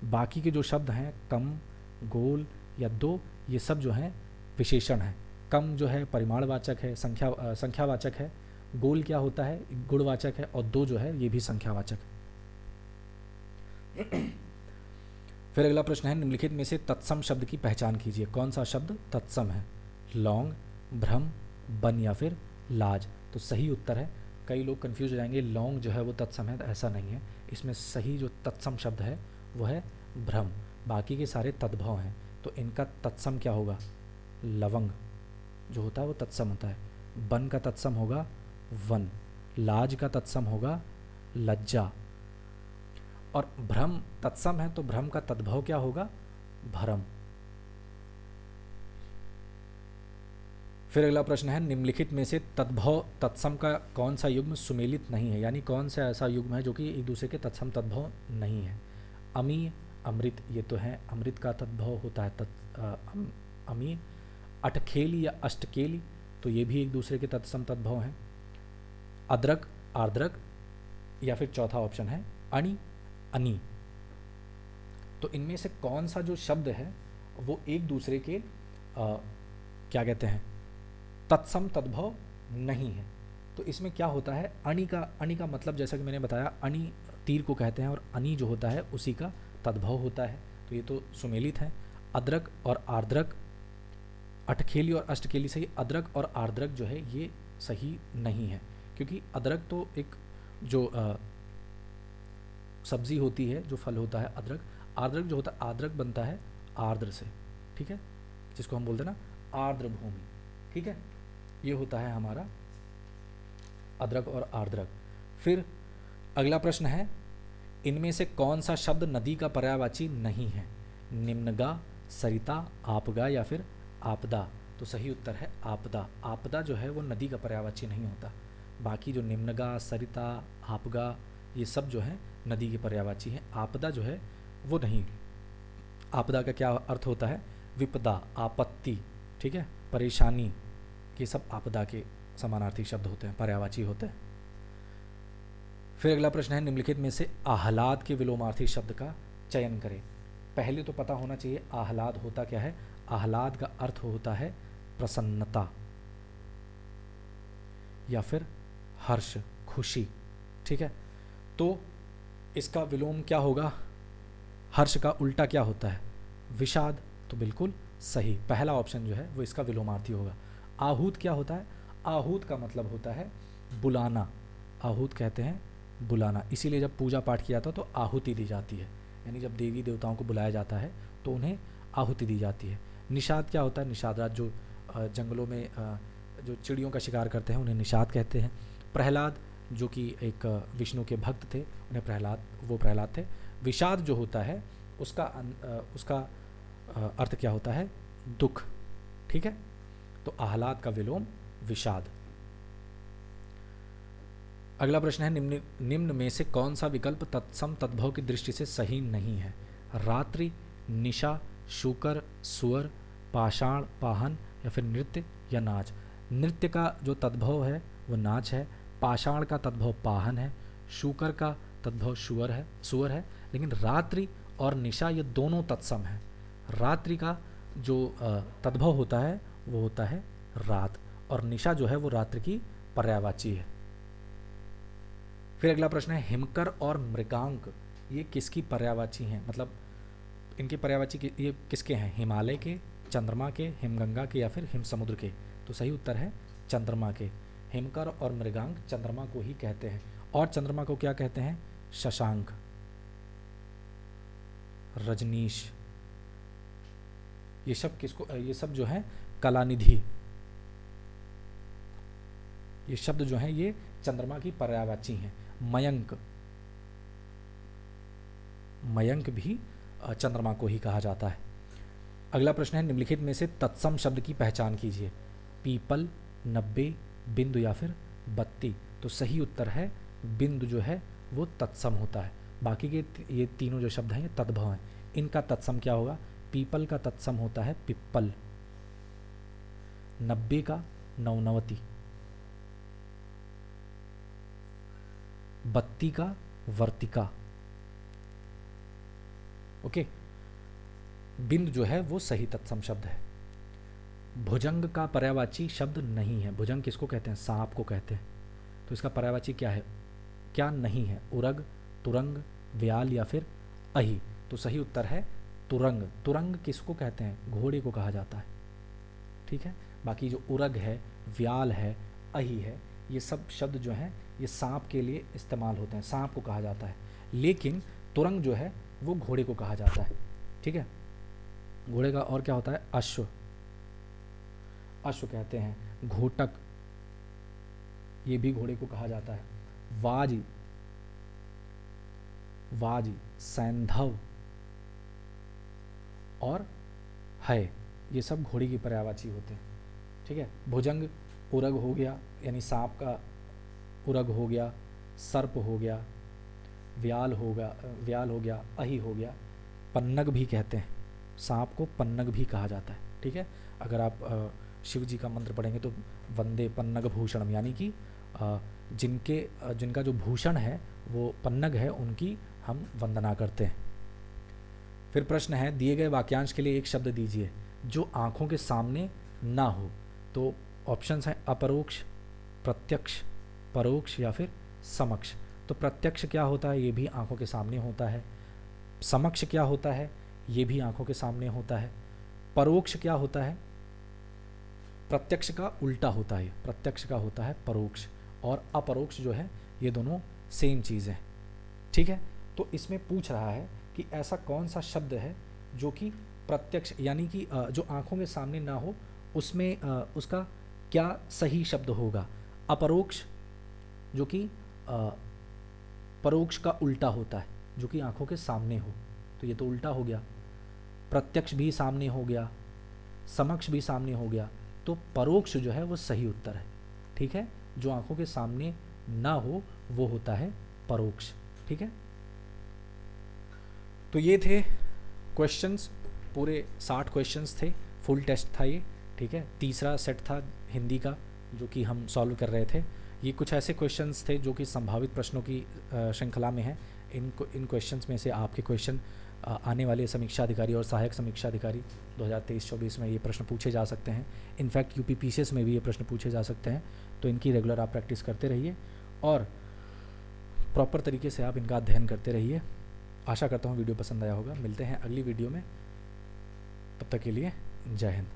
बाकी के जो शब्द हैं कम, गोल या दो, ये सब जो हैं विशेषण है। कम जो है परिमाणवाचक है, संख्यावाचक है। गोल क्या होता है? गुणवाचक है। और दो जो है ये भी संख्यावाचक है। फिर अगला प्रश्न है, निम्नलिखित में से तत्सम शब्द की पहचान कीजिए। कौन सा शब्द तत्सम है? लौंग, भ्रम, बन या फिर लाज। तो सही उत्तर है, कई लोग कंफ्यूज हो जाएंगे, लौंग जो है वो तत्सम है, तो ऐसा नहीं है। इसमें सही जो तत्सम शब्द है वो है भ्रम। बाकी के सारे तद्भव हैं, तो इनका तत्सम क्या होगा? लवंग जो होता है वो तत्सम होता है। बन का तत्सम होगा वन, लाज का तत्सम होगा लज्जा। और भ्रम तत्सम है, तो भ्रम का तद्भव क्या होगा? भरम। फिर अगला प्रश्न है, निम्नलिखित में से तद्भव तत्सम का कौन सा युग्म सुमेलित नहीं है, यानी कौन सा ऐसा युग्म है जो कि एक दूसरे के तत्सम तद्भव नहीं है? अमी, अमृत, ये तो है, अमृत का तद्भव होता है अमी। अटखेली या अष्टकेली, तो ये भी एक दूसरे के तत्सम तद्भव हैं। अदरक, आर्द्रक या फिर चौथा ऑप्शन है अणि, अनी। तो इनमें से कौन सा जो शब्द है वो एक दूसरे के क्या कहते हैं तत्सम तद्भव नहीं है? तो इसमें क्या होता है, अणि का मतलब जैसा कि मैंने बताया, अणि तीर को कहते हैं और अनी जो होता है उसी का तद्भव होता है, तो ये तो सुमेलित है। अदरक और आर्द्रक, अटखेली और अष्टकेली सही, अदरक और आर्द्रक जो है ये सही नहीं है, क्योंकि अदरक तो एक जो सब्जी होती है, जो फल होता है अदरक। आर्द्रक जो होता है, आर्द्रक बनता है आर्द्र से, ठीक है, जिसको हम बोलते हैं ना आर्द्र भूमि, ठीक है, ये होता है हमारा अदरक और आर्द्रक। फिर अगला प्रश्न है, इनमें से कौन सा शब्द नदी का पर्यायवाची नहीं है? निम्नगा, सरिता, आपगा या फिर आपदा। तो सही उत्तर है आपदा। आपदा जो है वो नदी का पर्यायवाची नहीं होता। बाकी जो निम्नगा, सरिता, आपगा ये सब जो है नदी के पर्यायवाची हैं। आपदा जो है वो नहीं। आपदा का क्या अर्थ होता है? विपदा, आपत्ति, ठीक है, परेशानी, ये सब आपदा के समानार्थी शब्द होते हैं, पर्यायवाची होते हैं। फिर अगला प्रश्न है, निम्नलिखित में से आह्लाद के विलोमार्थी शब्द का चयन करें। पहले तो पता होना चाहिए आह्लाद होता क्या है। आह्लाद का अर्थ होता है प्रसन्नता या फिर हर्ष, खुशी, ठीक है। तो इसका विलोम क्या होगा? हर्ष का उल्टा क्या होता है? विषाद। तो बिल्कुल सही, पहला ऑप्शन जो है वो इसका विलोमार्थी होगा। आहूत क्या होता है? आहूत का मतलब होता है बुलाना। आहूत कहते हैं बुलाना, इसीलिए जब पूजा पाठ किया था तो आहुति दी जाती है, यानी जब देवी देवताओं को बुलाया जाता है तो उन्हें आहुति दी जाती है। निषाद क्या होता है? निषादराज जो जंगलों में जो चिड़ियों का शिकार करते हैं उन्हें निषाद कहते हैं। प्रहलाद जो कि एक विष्णु के भक्त थे, उन्हें प्रहलाद थे। विषाद जो होता है उसका अर्थ क्या होता है? दुख, ठीक है। तो आह्लाद का विलोम विषाद। अगला प्रश्न है, निम्न में से कौन सा विकल्प तत्सम तद्भव की दृष्टि से सही नहीं है? रात्रि, निशा, शूकर, सुअर, पाषाण, पाहन या फिर नृत्य या नाच। नृत्य का जो तद्भव है वो नाच है, पाषाण का तद्भव पाहन है, शूकर का तद्भव सुअर है, लेकिन रात्रि और निशा ये दोनों तत्सम है। रात्रि का जो तद्भव होता है वो होता है रात, और निशा जो है वो रात्रि की पर्यायवाची है। फिर अगला प्रश्न है, हिमकर और मृगांक ये किसकी पर्यायवाची हैं? मतलब इनके पर्यायवाची ये किसके हैं? हिमालय के, चंद्रमा के, हिमगंगा के या फिर हिम समुद्र के। तो सही उत्तर है चंद्रमा के। हिमकर और मृगांक चंद्रमा को ही कहते हैं। और चंद्रमा को क्या कहते हैं? शशांक, रजनीश, ये सब जो है कलानिधि, ये शब्द जो हैं ये चंद्रमा की पर्यायवाची हैं। मयंक, मयंक भी चंद्रमा को ही कहा जाता है। अगला प्रश्न है, निम्नलिखित में से तत्सम शब्द की पहचान कीजिए। पीपल, 90, बिंदु या फिर बत्ती। तो सही उत्तर है बिंदु जो है वो तत्सम होता है। बाकी के ये तीनों जो शब्द हैं ये तद्भव हैं। इनका तत्सम क्या होगा? पीपल का तत्सम होता है पिप्पल, 90 का नवनवती, बत्ती का वर्तिका। ओके, बिंदु जो है वो सही तत्सम शब्द है। भुजंग का पर्यायवाची शब्द नहीं है। भुजंग किसको कहते हैं? सांप को कहते हैं। तो इसका पर्यायवाची क्या है? क्या नहीं है? उरग, तुरंग, व्याल या फिर अहि। तो सही उत्तर है तुरंग। तुरंग किसको कहते हैं? घोड़े को कहा जाता है। ठीक है, बाकी जो उरग है, व्याल है, अहि है, ये सब शब्द जो हैं ये सांप के लिए इस्तेमाल होते हैं, सांप को कहा जाता है। लेकिन तुरंग जो है वो घोड़े को कहा जाता है। ठीक है, घोड़े का और क्या होता है? अश्व, अश्व कहते हैं। घोटक, ये भी घोड़े को कहा जाता है। वाज, वाज, सैंधव और है, ये सब घोड़ी की पर्यायवाची होते हैं। ठीक है, भुजंग उरग हो गया, यानी सांप का उरग हो गया, सर्प हो गया, व्याल हो गया, अहि हो गया। पन्नग भी कहते हैं, सांप को पन्नग भी कहा जाता है। ठीक है, अगर आप शिव जी का मंत्र पढ़ेंगे तो वंदे पन्नग भूषणम, यानी कि जिनका जो भूषण है वो पन्नग है, उनकी हम वंदना करते हैं। फिर प्रश्न है, दिए गए वाक्यांश के लिए एक शब्द दीजिए जो आंखों के सामने ना हो। तो ऑप्शंस हैं अपरोक्ष, प्रत्यक्ष, परोक्ष या फिर समक्ष। तो प्रत्यक्ष क्या होता है? ये भी आंखों के सामने होता है। समक्ष क्या होता है? ये भी आंखों के सामने होता है। परोक्ष क्या होता है? प्रत्यक्ष का उल्टा होता है, प्रत्यक्ष का होता है परोक्ष। और अपरोक्ष जो है ये दोनों सेम चीज़ है। ठीक है, तो इसमें पूछ रहा है कि ऐसा कौन सा शब्द है जो कि प्रत्यक्ष यानी कि जो आंखों के सामने ना हो, उसमें उसका क्या सही शब्द होगा? अपरोक्ष जो कि परोक्ष का उल्टा होता है, जो कि आंखों के सामने हो, तो ये तो उल्टा हो गया। प्रत्यक्ष भी सामने हो गया, समक्ष भी सामने हो गया, तो परोक्ष जो है वो सही उत्तर है। ठीक है, जो आंखों के सामने ना हो वो होता है परोक्ष। ठीक है, तो ये थे क्वेश्चंस, पूरे 60 क्वेश्चंस थे, फुल टेस्ट था ये। ठीक है, तीसरा सेट था हिंदी का जो कि हम सॉल्व कर रहे थे। ये कुछ ऐसे क्वेश्चंस थे जो कि संभावित प्रश्नों की श्रृंखला में हैं। इन क्वेश्चंस में से आपके क्वेश्चन आने वाले समीक्षा अधिकारी और सहायक समीक्षा अधिकारी 2023-24 में ये प्रश्न पूछे जा सकते हैं। इनफैक्ट यूपीपीसीएस में भी ये प्रश्न पूछे जा सकते हैं। तो इनकी रेगुलर आप प्रैक्टिस करते रहिए और प्रॉपर तरीके से आप इनका अध्ययन करते रहिए। आशा करता हूँ वीडियो पसंद आया होगा। मिलते हैं अगली वीडियो में, तब तक के लिए जय हिंद।